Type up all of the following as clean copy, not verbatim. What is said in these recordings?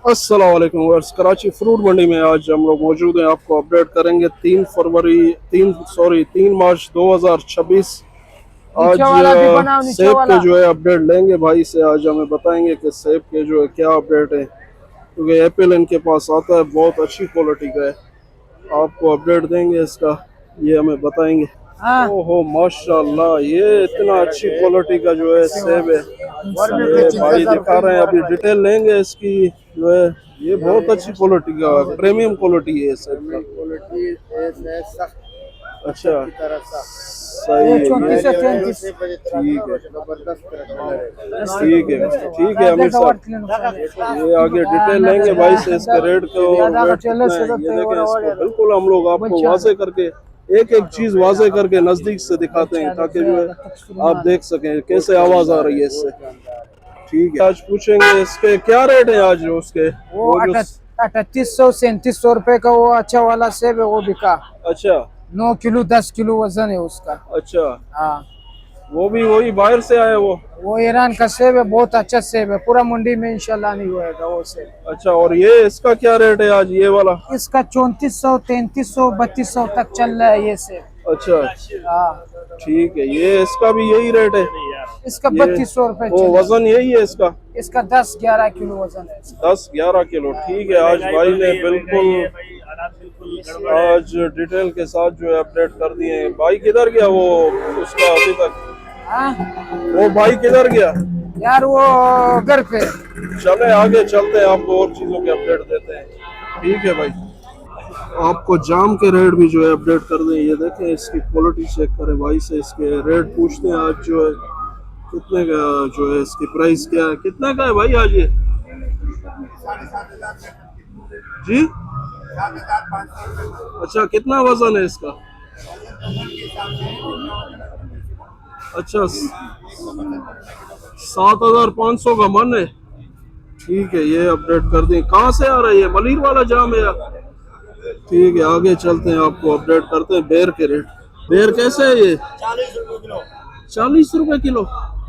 अस्सलाम वालेकुम viewers, Karachi fruit मंडी में आज हम लोग मौजूद हैं। आपको अपडेट करेंगे 3 मार्च 2026। आज नीचे वाला भी बनाओ, नीचे सेब के वाला। जो है अपडेट लेंगे भाई से। आज हमें बताएंगे कि सेब के जो है क्या अपडेट है, क्योंकि एप्पल इनके पास आता है, बहुत अच्छी क्वालिटी का है। आपको अपडेट देंगे इसका, ये हमें बताएंगे। हाँ, ओहो माशाल्लाह, ये इतना अच्छी क्वालिटी का जो है सेब है। ये भाई दिखा रहे हैं, अभी डिटेल लेंगे इसकी जो है। ये बहुत अच्छी क्वालिटी का प्रीमियम क्वालिटी है सेब का। अच्छा, सही ये है, 34 से ये 33। ठीक है, ठीक है, ठीक है अमीर साहब। ये आगे डिटेल लेंगे भाई से इसके रेट को और वेट कितना है। ये देखें इसको, बिल्कुल हम लोग आपको वाजे करके एक एक चीज वाजे करके नजदीक से दिखाते हैं, ताकि जो है आप देख सकें कैसे आवाज आ रही है इससे। ठीक है, आज पूछेंगे इसके क्या रेट है आज उसके। वो वो जो 3800 3700 रुपए का वो अच्छा वाला सेब है, वो बिका। अच्छा 9 किलो 10 किलो वजन है उसका। अच्छा, हाँ, वो भी वही बाहर से आया वो ईरान का सेब है, बहुत अच्छा सेब है, पूरा मंडी में इंशाल्लाह नहीं होएगा वो सेब। अच्छा, और ये इसका क्या रेट है आज ये वाला। इसका 3400 3300 3200 तक चल रहा है ये सेब। अच्छा हाँ, ठीक है, ये इसका भी यही रेट है। इसका ये 3200 रुपए वो वजन यही है इसका, इसका 10-11 किलो वजन है इसका। 10-11 किलो। ठीक है, आज भाई ने बिल्कुल आज डिटेल के साथ जो है अपडेट कर दिए हैं। भाई किधर गया वो उसका अभी तक, हाँ वो भाई किधर गया। यार, वो घर पे। चले आगे चलते हैं, आपको और चीजों के अपडेट देते हैं। ठीक है भाई, आपको जाम के रेट भी जो है अपडेट कर दें। ये देखें, इसकी क्वालिटी चेक करें भाई से, इसके रेट पूछते हैं आज जो है कितने का, जो है इसकी प्राइस क्या है, कितने का है भाई आज ये जी। अच्छा, कितना वजन है इसका। अच्छा, 7500 का मन है। ठीक है, ये अपडेट कर दें। कहाँ से आ रहा है ये, मलिर वाला जाम है या। ठीक है, आगे चलते हैं, आपको अपडेट करते हैं बेर के रेट। बेर कैसे है ये। 40 रुपए किलो।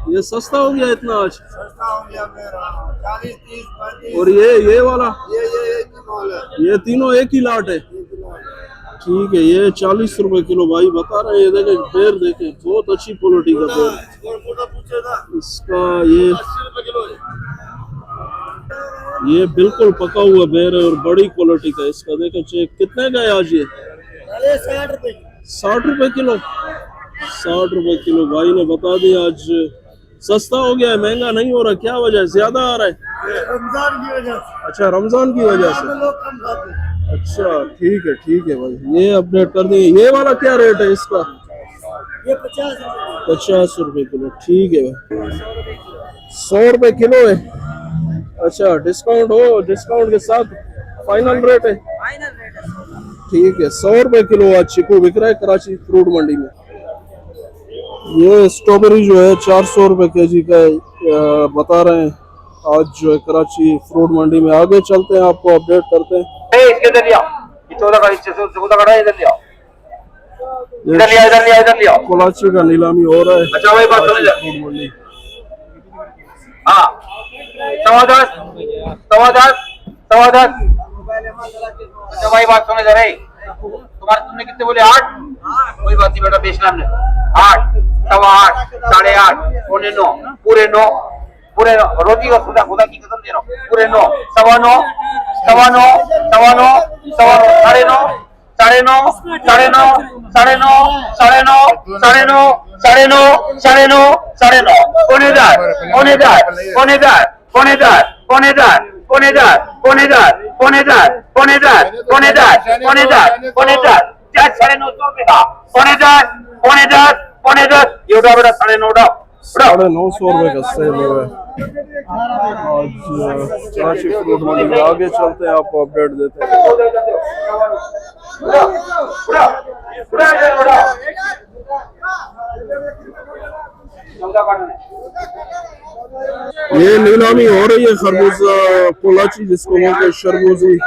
ये सस्ता हो गया इतना आज। सस्ता हो गया मेरा 40 30 35। और ये वाला, ये माल है। ये तीनों एक ही लाट है। ठीक है, ये 40 रुपए किलो भाई बता रहे हैं। ये देखें बेर, देखें बहुत अच्छी क्वालिटी का बेर इसका। ये बिल्कुल पका हुआ बेर है और बड़ी क्वालिटी का इसका। देखें चेक कितने का है आज ये। 60 रुपए। 60 रुपए किलो। 60 रुपए किलो भाई ने बता दिया। आज सस्ता हो गया है, महंगा नहीं हो रहा। क्या वजह है, ज्यादा आ रहा है। रमजान की वजह से। अच्छा, रमजान की वजह से। लोग कम खाते हैं। अच्छा ठीक है भाई, ये अपडेट कर दिए। ये वाला क्या रेट है इसका। ये 50 रुपए। 50 रुपए किलो। ठीक है भाई, 100 रुपए किलो है। अच्छा, डिस्काउंट हो, डिस्काउंट के साथ फाइनल रेट है। ठीक है, 100 रुपए किलो आज चीकू बिक रहा है कराची फ्रूट मंडी में। ये स्ट्रॉबेरी जो है 400 रुपए केजी का बता रहे हैं आज जो है कराची फ्रूट मंडी में। आगे चलते हैं, आपको अपडेट करते हैं। इसके इधर लिया, ये 14 का 14 का इधर लिया, इधर लिया, इधर लिया, इधर लिया। कराची का नीलामी हो रहा है। अच्छा भाई, बात समझ। फ्रूट मंडी। हाँ, 10 अच्छा भाई, बात समझ रहे। तुमने कितने बोले, 8। कोई बात नहीं बेटा, बेचना हमने 8 8.25 8.5 9 पूरे 9 पूरे 9 रोटी और खुदा खुदा की कसम दे रहा हूँ, पूरे 9 9.25 9.25 9.25 9.5 9.5 पौने 10 पौने 10 पौने 10 पौने 10 पौने 10 पौने 10 पौने 10 पौने 10 पौने 10 पौने 10 पौने 10 पौने 10 क्या 950 रुपए का पौने 10 पौने 10 पौने 10 ये उठा बेटा 9.5 उठाओ 950 रुपए का सेल हुआ है आज कराची फ्रूट मंडी में। आगे चलते हैं, आपको अपडेट देते हैं। ये नीलामी हो रही है खरबूजा कोलाची, जिसको बोलते हैं शरबूजी।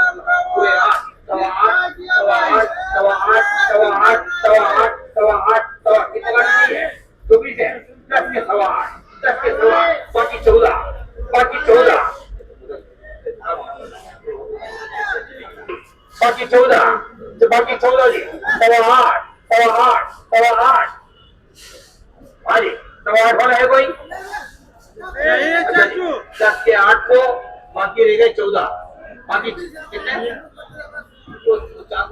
बाकी 14, बाकी 14 जी, 8.5, 8.5, हाँ जी, 8.5 वाला है कोई? 10 के 8 को, बाकी रह गए 14, बाकी कितने? 4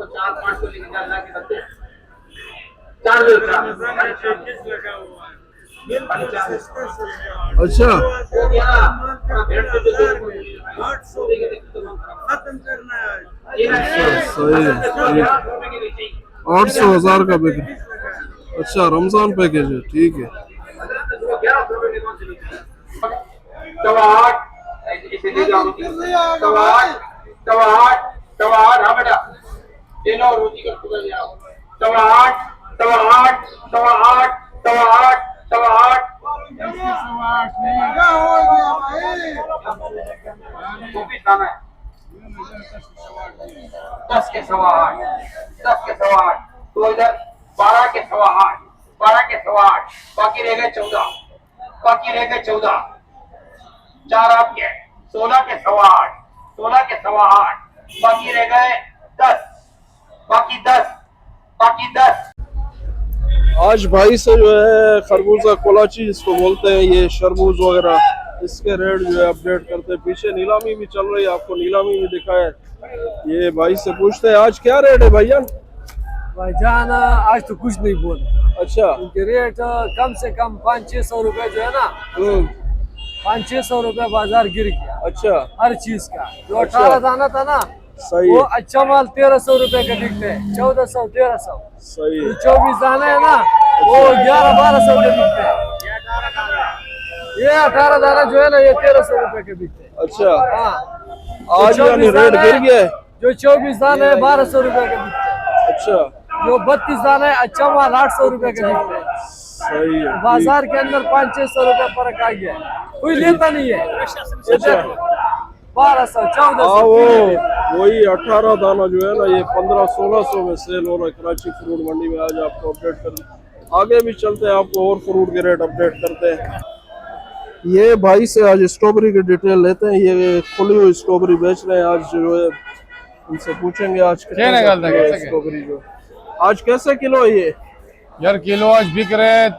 5 को लेके जाना के सकते हैं। 4 अच्छा हो गया डेढ़ सौ खत्म करना है। सही है, ठीक। 800,000 का बिक रहा है। अच्छा रमजान पैकेज है, ठीक है। 8 इसे ले जाओ 8 हाँ बेटा ले लो रोटी का टुकड़ा ले आओ 8 कॉपी खाना है 10 के 8.5 10 के 8.5 तो इधर 12 के 8.5 12 के 8.5 बाकी रह गए 14 4 आपके 16 के 8.5 16 के 8.5 बाकी रह गए 10 बाकी 10 आज भाई से जो है खरबूजा कोलाची जिसको बोलते हैं, ये शरबूज वगैरह, इसके रेट जो है अपडेट करते हैं। पीछे नीलामी भी चल रही है, आपको नीलामी भी दिखाया है। ये भाई से पूछते हैं आज क्या रेट है भैया? भाईजान आज तो कुछ नहीं बोल। अच्छा उनके रेट कम से कम 500-600 रुपए जो है ना, 500-600 रुपए बाजार गिर गया। अच्छा हर चीज का जो अच्छा। 18 दाना था ना, सही वो है, अच्छा माल 1300 रुपए का बिकते हैं, 1400-1300। सही है। 24 दाना है ना, वो 1100-1200 के बिकते हैं। ये 18 दाना जो है ना, ये 1300 रुपए के बिकते हैं। अच्छा हाँ, आज जो यानी 24 रेट दाना गिर है, गया है। जो 24 दाना है 1200 रुपए के बिकते हैं। अच्छा जो 32 दाना है अच्छा माल 800 रुपए के बिकते हैं। सही है, बाजार के अंदर 500-600 रुपए फर्क आ गया है, कोई लेता नहीं है। ये देखो 1200-1400। वो वही 18 दाना जो है ना, ये 1500-1600 में सेल हो रहा है कराची फ्रूट मंडी में। आज आपको अपडेट कर, आगे भी चलते हैं, आपको और फ्रूट के रेट अपडेट करते हैं। ये भाई से आज स्ट्रॉबेरी की डिटेल लेते हैं। ये खुली हुई स्ट्रॉबेरी बेच रहे हैं। आज जो है उनसे पूछेंगे आज कितने का किलो है स्ट्रॉबेरी जो आज कैसे किलो है ये? यार किलो आज बिक रहे हैं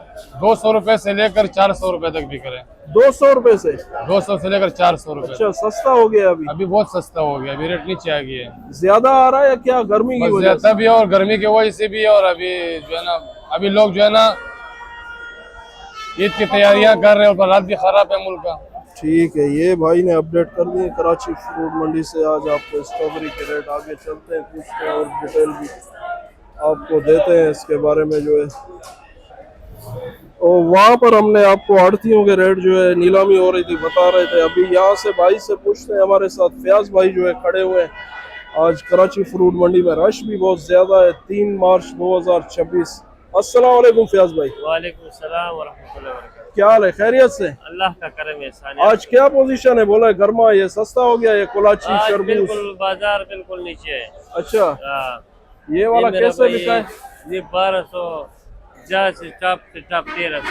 200 रुपए से लेकर 400 रुपए तक बिक रहे हैं। 200 रुपए से 200 से लेकर 400 रुपए। अच्छा सस्ता हो गया अभी? अभी बहुत सस्ता हो गया, अभी रेट नीचे आ गया है। ज्यादा आ रहा है या क्या गर्मी की वजह से? ज्यादा भी है और गर्मी की वजह से भी है। और अभी जो है ना, अभी लोग जो है ना ईद की तैयारियां कर रहे हैं और हालात भी खराब है मुल्क का। ठीक है, ये भाई ने अपडेट कर दिए कराची फ्रूट मंडी से। आज आपको स्ट्रॉबेरी के रेट आगे चलते हैं, पूछते हैं और डिटेल भी आपको देते हैं इसके बारे में जो है। और वहाँ पर हमने आपको आड़तियों के रेट जो है नीलामी हो रही थी बता रहे थे। अभी यहाँ से भाई से पूछते हैं, हमारे साथ फयाज भाई जो है खड़े हुए हैं। आज कराची फ्रूट मंडी में रश भी बहुत ज्यादा है। 3 मार्च 2026। अस्सलाम वालेकुम फयाज भाई। वालेकुम सलाम व रहमतुल्लाहि व बरकातहू। क्या हाल है, खैरियत से? अल्लाह का करम एहसान। आज क्या पोजीशन है? बोला गर्मा ये सस्ता हो गया, ये कोलाची आज शरबूज। बिल्कुल बाजार बिल्कुल नीचे है। अच्छा हाँ, ये वाला मेरा कैसे भाई बिका है? ये 1200 जा से टॉप 1300।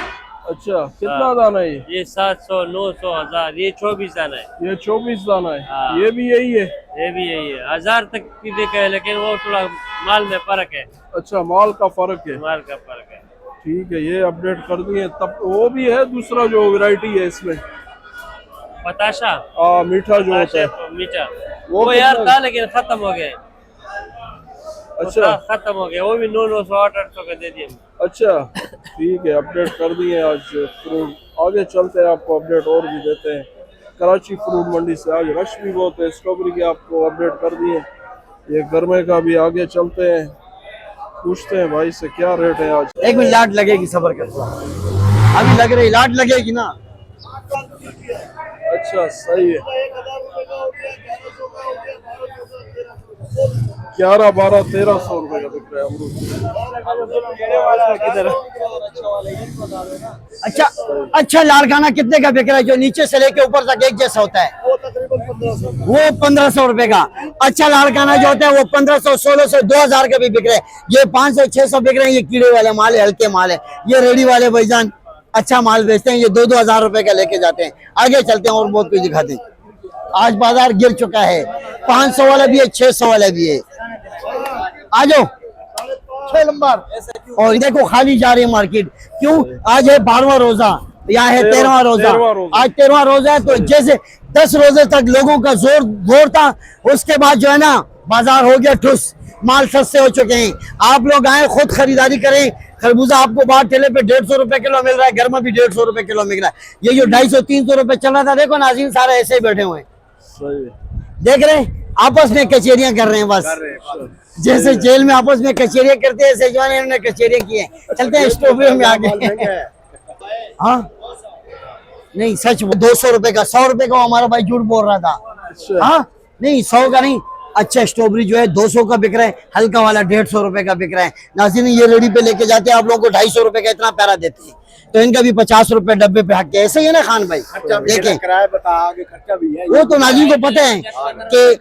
अच्छा कितना हाँ। दाना है ये? ये 700 900 1000। ये 24 दाना है। ये 24 दाना है। हाँ। ये भी यही है? ये भी यही है, 1000 तक की बिका है, लेकिन वो थोड़ा माल में फर्क है। अच्छा माल का फर्क है। माल का फर्क है। ठीक है, ये अपडेट कर दिए। तब वो भी है दूसरा जो वैरायटी है इसमें, पताशा मीठा जो होता है मीठा, वो वो यार कितना? था लेकिन खत्म हो गया। अच्छा खत्म हो गया, वो भी 900 800 का दे दिए। अच्छा ठीक है, अपडेट कर दिए आज फ्रूट। आगे चलते हैं, आपको अपडेट और भी देते हैं कराची फ्रूट मंडी से। आज रश भी बहुत है। स्ट्रॉबेरी के आपको अपडेट कर दिए, ये गर्मे का भी। आगे चलते हैं, पूछते हैं भाई से क्या रेट है आज। 1 मिनट लाट लगेगी, सबर कर, अभी लग रही लाट लगेगी ना। अच्छा सही है। 1000 रुपए का हो गया, 1100 का हो गया, 11, 12, 1300 रुपए का बिक रहा है अमरूद। अच्छा अच्छा लाल खाना कितने का बिक रहा है? जो नीचे से लेके ऊपर तक एक जैसा होता है, वो तकरीबन 1500। वो 1500 रुपए का। अच्छा लाल खाना जो होता है वो 1500, 1600, 2000 का भी बिक रहे हैं। ये 500, 600 बिक रहे हैं। ये कीड़े वाले माल है, हल्के माल है। ये रेडी वाले भाईजान अच्छा माल बेचते हैं, ये 2-2 हजार रुपए का लेके जाते हैं। आगे चलते हैं और बहुत कुछ दिखाते हैं। आज बाजार गिर चुका है, 500 वाला भी है, 600 वाला भी है। आ जाओ। 6 नंबर। और देखो खाली जा रही है मार्केट, क्यों? आज है 12वां रोजा, यहाँ है 13वां रोजा। 13वां रोजा। आज 13वां रोजा है, तो जैसे 10 रोजे तक लोगों का जोर था, उसके बाद जो है ना बाजार हो गया ठुस, माल सस्ते हो चुके हैं। आप लोग आए खुद खरीदारी करें। खरबूजा आपको बाहर ठेले पे 150 रुपए किलो मिल रहा है, घर में भी 150 रुपए किलो मिल रहा है। ये जो 250-300 रुपए चल रहा था, देखो नाज़रीन सारे ऐसे ही बैठे हुए हैं, सही है। देख रहे हैं, आपस में कचेरियां कर रहे हैं बस। जैसे जेल में आपस में कचेरियां करते हैं, सेजवान इन्होंने कचेरियां की हैं। चलते हैं स्टोबियो में आगे। हाँ नहीं सच, 200 रुपए का, 100 रुपए का हमारा भाई झूठ बोल रहा था। हाँ नहीं 100 का नहीं। अच्छा स्ट्रॉबेरी जो है 200 का बिक रहा है, हल्का वाला 150 रुपए का बिक रहा है। नाज़रीन ये रेडी पे लेके जाते हैं, आप लोगों को 250 रुपए का इतना प्यारा देते हैं, तो इनका भी 50 रुपए डब्बे पे हक है। ऐसे ही है ना खान भाई, देखें किराया बता, आगे खर्चा भी है। वो तो नाज़रीन को पता है कि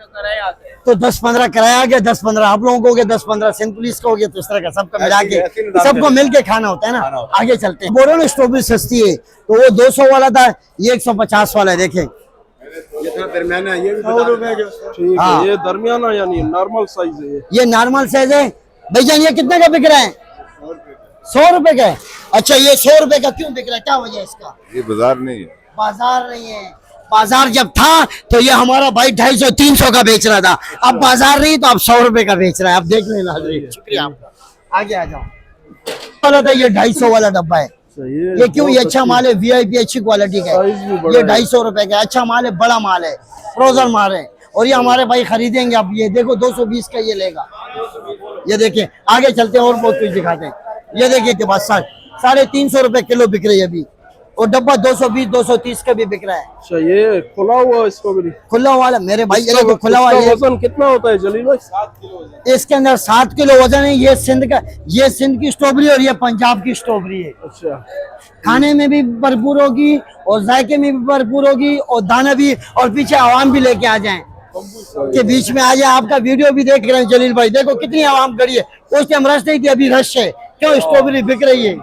तो 10-15 किराया आ गया, 10-15 आप लोगों को हो गया, 10-15 सिंध पुलिस को हो गया, तो इस तरह का सबका मिला के सबको मिल के खाना होता है ना। आगे चलते हैं। बोल रहे ना स्ट्रॉबेरी सस्ती है, तो वो 200 वाला था, ये 150 वाला है। देखें दरमियाना ये भी 100 रुपए जो। ठीक है, ये दरमियाना यानी नॉर्मल साइज है ये नॉर्मल साइज है। भैया ये कितने का बिक रहा है? 100 रुपए का है। अच्छा ये 100 रुपए का क्यों बिक रहा है, क्या वजह है इसका? ये बाजार नहीं है। बाजार नहीं है। बाजार जब था तो ये हमारा भाई 250-300 का बेच रहा था, अब बाजार नहीं तो अब 100 रुपए का बेच रहा है। अब देख लेना, शुक्रिया आपका। आगे आ जाओ। वाला था ये 250 वाला डब्बा है। ये क्यों? ये अच्छा माल है, VIP अच्छी क्वालिटी का है। ये 250 रुपए का अच्छा माल है, बड़ा माल है, फ्रोजन माल है। और ये हमारे भाई खरीदेंगे। अब ये देखो 220 का ये लेगा। ये देखिए आगे चलते हैं और बहुत कुछ दिखाते हैं। ये देखिए के बाद 350 रुपए किलो बिक रही है अभी, और डब्बा 220-230 का भी बिक रहा है। अच्छा ये खुला हुआ स्ट्रॉबेरी, खुला वाला मेरे भाई, ये देखो खुला हुआ। इसका वजन कितना होता है जलील भाई? 7 किलो। इसके अंदर 7 किलो वजन है। ये सिंध का, ये सिंध की स्ट्रॉबेरी और ये पंजाब की स्ट्रॉबेरी है। अच्छा खाने में भी भरपूर होगी और जायके में भी भरपूर होगी, और दाना भी, और पीछे आवाम भी लेके आ जाएं के बीच में आ जाए। आपका वीडियो भी देख रहे हैं जलील भाई, देखो कितनी आवाम खड़ी है। उस टाइम रश नहीं थी, अभी रश है। क्यों? स्ट्रॉबेरी बिक रही है।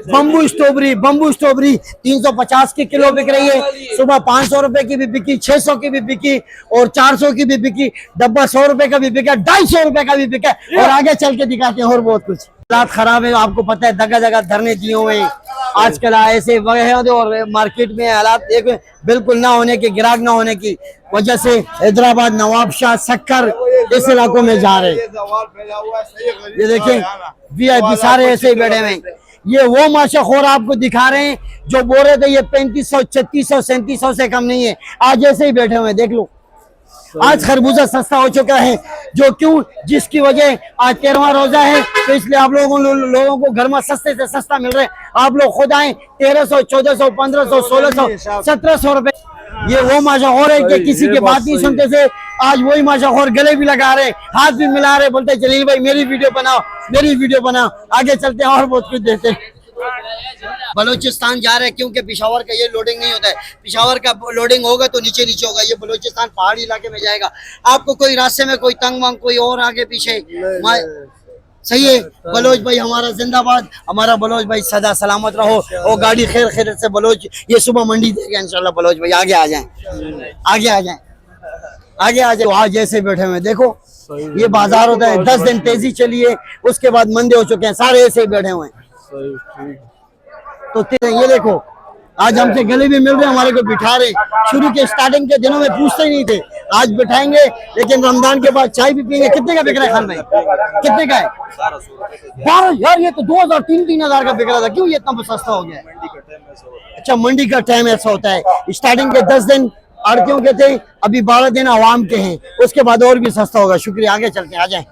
बम्बू स्ट्रॉबेरी 350 की किलो बिक रही है। सुबह 500 रुपए की भी बिकी, 600 की भी बिकी, और 400 की भी बिकी। डब्बा 100 रुपए का भी बिका, 250 रुपए का भी बिका। और आगे चल के दिखाते हैं और बहुत कुछ। हालात खराब है, आपको पता है, जगह जगह धरने दिए हुए हैं आजकल ऐसे वगैरह। और मार्केट में हालात एक बिल्कुल ना होने की, ग्राहक ना होने की वजह से हैदराबाद, नवाबशाह, सक्कर इस इलाकों में जा रहे हैं। ये देखें VIP सारे ऐसे ही बैठे हुए। ये वो माशाखोर आपको दिखा रहे हैं जो बोल रहे थे ये 3500, 3600, 3700 से कम नहीं है, आज ऐसे ही बैठे हुए। देख लो आज खरबूजा सस्ता हो चुका है, जो क्यों? जिसकी वजह आज 13वां रोजा है, तो इसलिए आप लोगों को घर में सस्ते से सस्ता मिल रहा है। आप लोग खुद आए, 1300, 1400, 1500, 1600, 1700 रुपए। ये वो माशाखोर है कि किसी की बात नहीं सुनते थे, आज वही माशाखोर गले भी लगा रहे, हाथ भी मिला रहे, बोलते जलील भाई मेरी वीडियो बनाओ, मेरी वीडियो बनाओ। आगे चलते हैं और बहुत कुछ देते हैं। बलूचिस्तान जा रहे हैं क्योंकि पिशावर का ये लोडिंग नहीं होता है। पिशावर का लोडिंग होगा तो नीचे नीचे होगा, ये बलूचिस्तान पहाड़ी इलाके में जाएगा। आपको कोई रास्ते में कोई तंग वंग कोई और आगे पीछे सही है। बलोच भाई हमारा जिंदाबाद, हमारा बलोच भाई सदा सलामत रहो, और गाड़ी खैर खैर से बलोच ये सुबह मंडी देगा इंशाल्लाह। बलोच भाई आगे आ जाएं, आगे आ जाएं, आगे आ जाए। आज जैसे बैठे हुए देखो, ये बाजार होता है, 10 दिन तेजी चली है, उसके बाद मंदे हो चुके हैं, सारे ऐसे ही बैठे हुए हैं। तो ये देखो आज हमसे गले भी मिल रहे हैं, हमारे को बिठा रहे। शुरू के स्टार्टिंग के दिनों में पूछते ही नहीं थे, आज बिठाएंगे, लेकिन रमजान के बाद चाय भी पियेंगे। कितने का बिक रहा है खान भाई, कितने का है? 12 यार, ये तो 2000-3000 का बिक रहा था, क्यों ये इतना सस्ता हो गया? अच्छा मंडी का टाइम ऐसा होता है, स्टार्टिंग के 10 दिन आड़तियों के थे, अभी 12 दिन आवाम के हैं, उसके बाद और भी सस्ता होगा। शुक्रिया, आगे चलते आ जाए।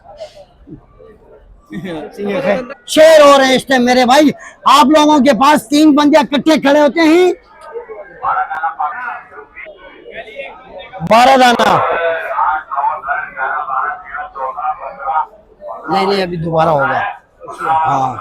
शेर हो रहे हैं इस टाइम मेरे भाई, आप लोगों के पास 3 बंदे इकट्ठे खड़े होते हैं, 12 दाना नहीं अभी दोबारा होगा। हाँ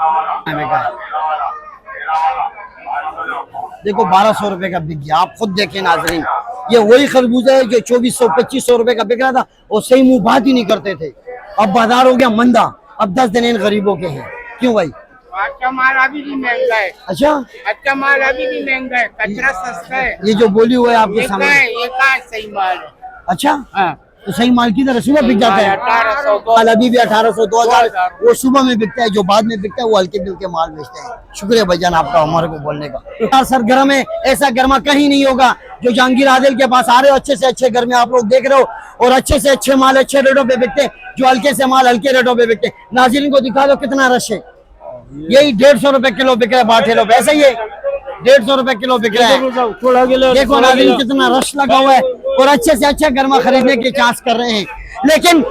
देखो 1200 रुपए का बिक गया, आप खुद देखें नाजरीन। ये वही खरबूजा है जो 2400-2500 रुपए का बिक रहा था, और सही मुंह बात ही नहीं करते थे। अब बाजार हो गया मंदा, अब 10 दिन इन गरीबों के हैं। क्यों भाई? अच्छा माल अभी भी महंगा है। अच्छा माल अभी भी महंगा है, कचरा सस्ता है। ये जो बोली हुआ है आपके सामने, ये कहाँ सही माल है? अच्छा हाँ। तो सही माल किधर है? सुबह बिक जाता है 1800 माल अभी भी 1800 2000 वो सुबह में बिकता है, जो बाद में बिकता है वो हल्के दिल के माल बेचते हैं। शुक्रिया भाईजान आपका हमारे को बोलने का। यार सर गर्म है, ऐसा गर्मा कहीं नहीं होगा। जो जहांगीर आदिल के पास आ रहे हो अच्छे से अच्छे घर में आप लोग देख रहे हो, और अच्छे से अच्छे माल अच्छे रेटों पे बिकते हैं, जो हल्के से माल हल्के रेटों पे बिकते हैं। नाज़रीन को दिखा दो कितना रश है। यही 150 रुपए किलो बिक रहा है बाठेलों पे, ऐसा ही है 150 रुपए किलो बिक रहा है। देखो नाज़रीन कितना रश लगा हुआ है, और अच्छे से अच्छा गर्मा खरीदने की चांस कर रहे हैं। लेकिन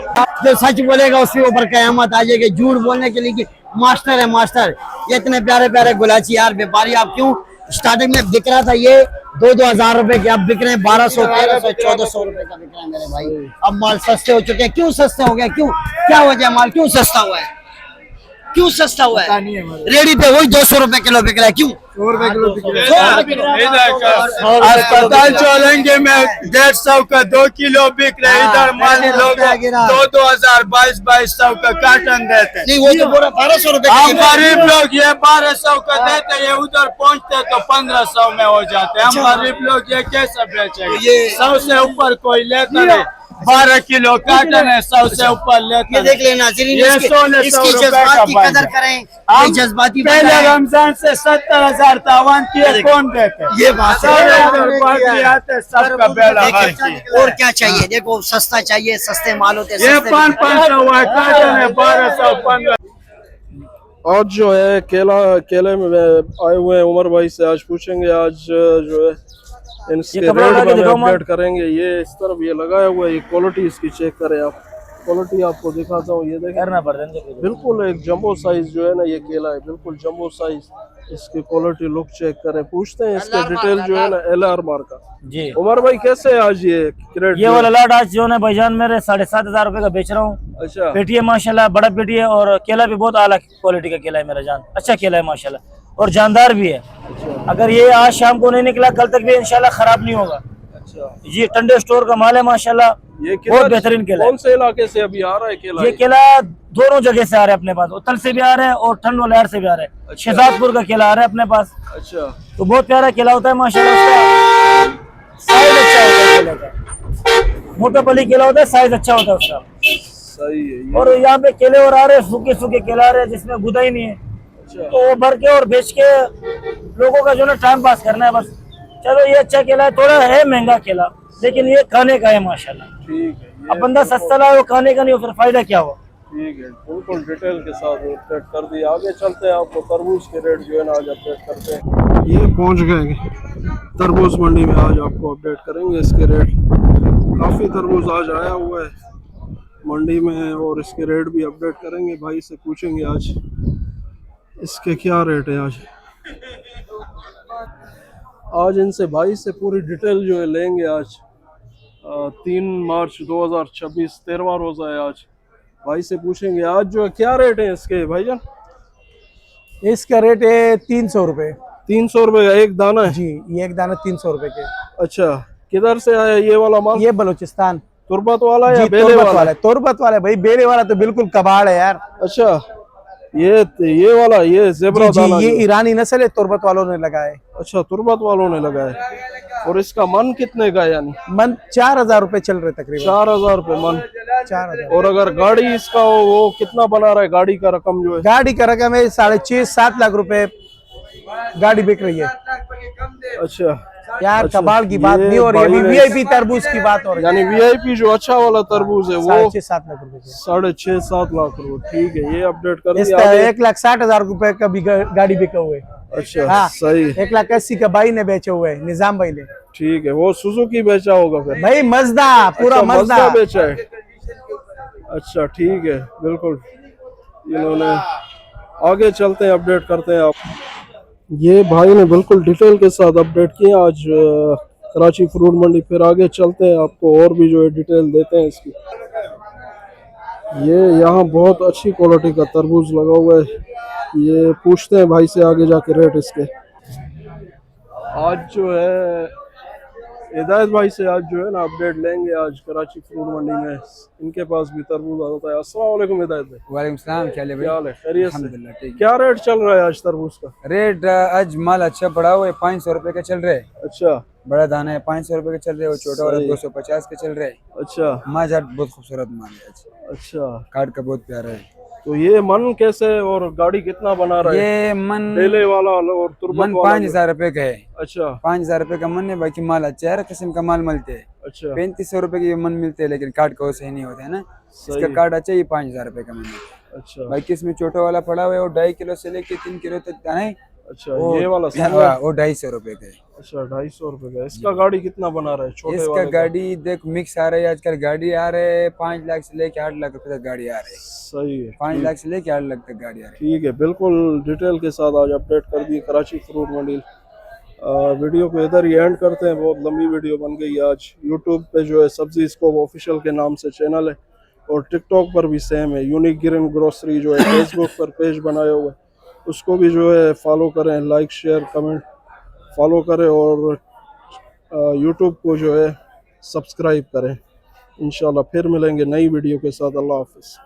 जो सच बोलेगा उसके ऊपर कयामत आ जाएगी। झूठ बोलने के लिए कि मास्टर है मास्टर। ये इतने प्यारे प्यारे गुलाची यार व्यापारी, आप क्यों स्टार्टिंग में बिक रहा था ये 2-2 हजार रुपए के, अब बिक रहे हैं 1200 1300 1400 रुपए का बिक रहे हैं मेरे भाई। अब माल सस्ते हो चुके हैं। क्यों सस्ते हो गए? क्यों, क्या वजह? माल क्यों सस्ता हुआ है? क्यों सस्ता हुआ है? रेडी पे वही 200 रुपए किलो बिक रहा है। क्यों 100 रुपए किलो बिक रहा है? अस्पताल चलेंगे में 150 का 2 किलो बिक रहा है। इधर माल लोग 2-2 हजार 2200 का कार्टन देते हैं। नहीं वो तो पूरा 1200 रुपए हम गरीब लोग ये 1200 का देते हैं, ये उधर पहुंचते तो 1500 में हो जाते हैं। हम गरीब लोग ये कैसे बेचेंगे? 100 से ऊपर कोई लेता नहीं। 12 किलो कार्टन है, 100 से ऊपर लेते ये देख लेना नाज़रीन, ये इसकी 1600 इसकी रुपए जज्बात का की बाइक कदर है। करें। हम ये जज्बाती पहले बंदा है। रमजान से 70,000 तावान किए, कौन देते? ये बात है। सबका बेड़ा हाल किया। और क्या चाहिए? देखो सस्ता चाहिए, सस्ते माल होते हैं, ये सस्ते 500 हुआ कार्टन है, 1200 15। आज जो है केले में आए हुए हैं उमर भाई से, आज पूछेंगे आज जो है इनके रेट में अपडेट करेंगे। ये इस तरफ ये लगाया हुआ है, ये क्वालिटी इसकी चेक करें आप। क्वालिटी आपको दिखाता हूँ, ये देखें बिल्कुल एक जंबो साइज जो है ना ये केला है, बिल्कुल जंबो साइज। इसकी क्वालिटी लुक चेक करें। पूछते हैं इसके डिटेल जो है ना LR मार का जी। उमर भाई कैसे है आज ये क्रेट? ये वाला लाट आज जो है भाईजान मेरे 7,500 रुपए का बेच रहा हूँ। अच्छा पेटी है माशाल्लाह, बड़ा पेटी है, और केला भी बहुत आला क्वालिटी का केला है मेरा जान। अच्छा केला है माशाल्लाह, और जानदार भी है। अगर ये आज शाम को नहीं निकला कल तक भी इंशाल्लाह खराब नहीं होगा। अच्छा ये ठंडे स्टोर का माल है माशाल्लाह, ये बहुत बेहतरीन केला। कौन से इलाके से अभी आ रहा है केला? ये केला दोनों जगह से आ रहा है अपने पास, उत्तर से भी आ रहा है और ठंड वाले से भी आ रहा है। अच्छा। शहजादपुर का केला आ रहा है अपने पास। अच्छा तो बहुत प्यारा केला होता है माशाल्लाह, उसका साइज अच्छा होता है केले का। मोटा पली केला होता है, साइज अच्छा होता है उसका। सही है ये। और यहाँ पे केले और आ रहे हैं, सूखे सूखे केला आ रहे हैं जिसमें गुदा ही नहीं है। अच्छा तो वो भर के और बेच के लोगों का जो ना टाइम पास करना है बस। चलो ये अच्छा केला है, थोड़ा है महंगा केला, लेकिन ये खाने का है माशाल्लाह। ठीक है। अब बंदा सस्ता लाए वो खाने का नहीं हो, फिर फायदा क्या हुआ? ठीक है, बिल्कुल डिटेल के साथ अपडेट कर दिया। आगे चलते हैं, आपको तरबूज के रेट जो है ना आज अपडेट करते हैं। ये पहुंच गए तरबूज मंडी में, आज आपको अपडेट करेंगे इसके रेट। काफ़ी तरबूज आज आया हुआ है मंडी में, और इसके रेट भी अपडेट करेंगे। भाई से पूछेंगे आज इसके क्या रेट है। आज इनसे भाई से पूरी डिटेल जो है लेंगे। आज 3 मार्च 2026 13वां रोज़ा है आज। भाई से पूछेंगे आज जो है क्या रेट है इसके भाईजान? इसका रेट है 300 रुपए। 300 रुपए का एक दाना है जी, ये एक दाना 300 रुपए के। अच्छा, किधर से आया ये वाला माल? ये बलूचिस्तान तुर्बत वाला या जी, बेले वाला? है तुर्बत वाला है भाई, बेले वाला तो बिल्कुल कबाड़ है यार। अच्छा, ये वाला ये ज़ेबरा दाना ये ईरानी नस्ल है, तुर्बत वालों ने लगाया है। अच्छा, तुर्बत वालों ने लगाया। और इसका मन कितने का है? यानी मन 4,000 रुपए चल रहे तकरीबन। 4,000 रुपए मन। 4,000। और और अगर गाड़ी इसका हो वो कितना बना रहा है? गाड़ी का रकम जो है, गाड़ी का रकम है 6.5-7 लाख रुपए गाड़ी बिक रही है। अच्छा यार अच्छा, कबाड़ की बात ये नहीं हो रही है, भाई ने- VIP तरबूज की बात हो रही है। यानी VIP जो अच्छा वाला तरबूज है वो 6.5-7 लाख रुपए 6.5-7 लाख रुपए। ठीक है, ये अपडेट कर इसका दिया। 1,60,000 रुपए का भी गाड़ी बिका हुआ है। अच्छा हाँ, सही। 1,80,000 का भाई ने बेचे हुए है, निजाम भाई ने। ठीक है, वो सुजुकी बेचा होगा फिर? भाई मजदा, पूरा अच्छा, मजदा बेचा है। अच्छा ठीक है, बिल्कुल इन्होंने। आगे चलते हैं, अपडेट करते हैं आप। ये भाई ने बिल्कुल डिटेल के साथ अपडेट किया आज कराची फ्रूट मंडी। फिर आगे चलते हैं, आपको और भी जो है डिटेल देते हैं इसकी। ये यहाँ बहुत अच्छी क्वालिटी का तरबूज लगा हुआ है। ये पूछते हैं भाई से आगे जाके रेट इसके। आज जो है हिदायत भाई से आज जो है ना अपडेट लेंगे। आज कराची फ्रूट मंडी में इनके पास भी तरबूज आता है। अस्सलाम वालेकुम हिदायत भाई। वालेकुम सलाम। क्या क्या हाल है? खैरियत से? अल्हम्दुलिल्लाह ठीक। क्या रेट चल रहा है आज तरबूज का? रेट आज माल अच्छा पड़ा हुआ है, 500 रुपए के चल रहे हैं। अच्छा बड़ा दाना है 500 रुपए के चल रहे हैं, और छोटा वाला सही। 250 के चल रहे हैं। अच्छा माजा बहुत खूबसूरत माल है आज, अच्छा, काट का बहुत प्यारा है। तो ये मन कैसे और गाड़ी कितना बना रहा है? ये मन डेले वाला और तुरबत मन वाला 5000 रुपए का है। अच्छा 5000 रुपए का मन है, बाकी माल अच्छा है, हर किस्म का माल मिलते हैं। अच्छा 3500 रुपए के मन मिलते हैं, लेकिन काट का वो सही नहीं होता है ना। सही। इसका काट अच्छा, ये 5000 रुपए का मन है। अच्छा बाकी इसमें छोटा वाला पड़ा हुआ है, वो 2.5 किलो से लेके 3 किलो तक दाना है। अच्छा ये वाला हाँ, सामने? वो 250 रुपए का है। अच्छा 250 रुपए का। इसका गाड़ी कितना बना रहा है छोटे इसका वाले का? गाड़ी देख मिक्स आ रहा है आजकल, गाड़ी आ रहे हैं 5 लाख से लेके 8 लाख रुपए तक गाड़ी आ रही है। सही है 5 लाख से लेके 8 लाख तक गाड़ी आ रही ठीक है, बिल्कुल डिटेल के साथ आज अपडेट कर दी कराची फ्रूट मंडी। वीडियो को इधर ही एंड करते हैं, बहुत लंबी वीडियो बन गई आज। यूट्यूब पे जो है सब्जी स्कोप ऑफिशियल के नाम से चैनल है, और टिकटॉक पर भी सेम है, यूनिक ग्रीन ग्रोसरी जो है फेसबुक पर पेज बनाया हुआ है, उसको भी जो है फॉलो करें, लाइक शेयर कमेंट फॉलो करें, और यूट्यूब को जो है सब्सक्राइब करें। इंशाल्लाह फिर मिलेंगे नई वीडियो के साथ। अल्लाह हाफिज़।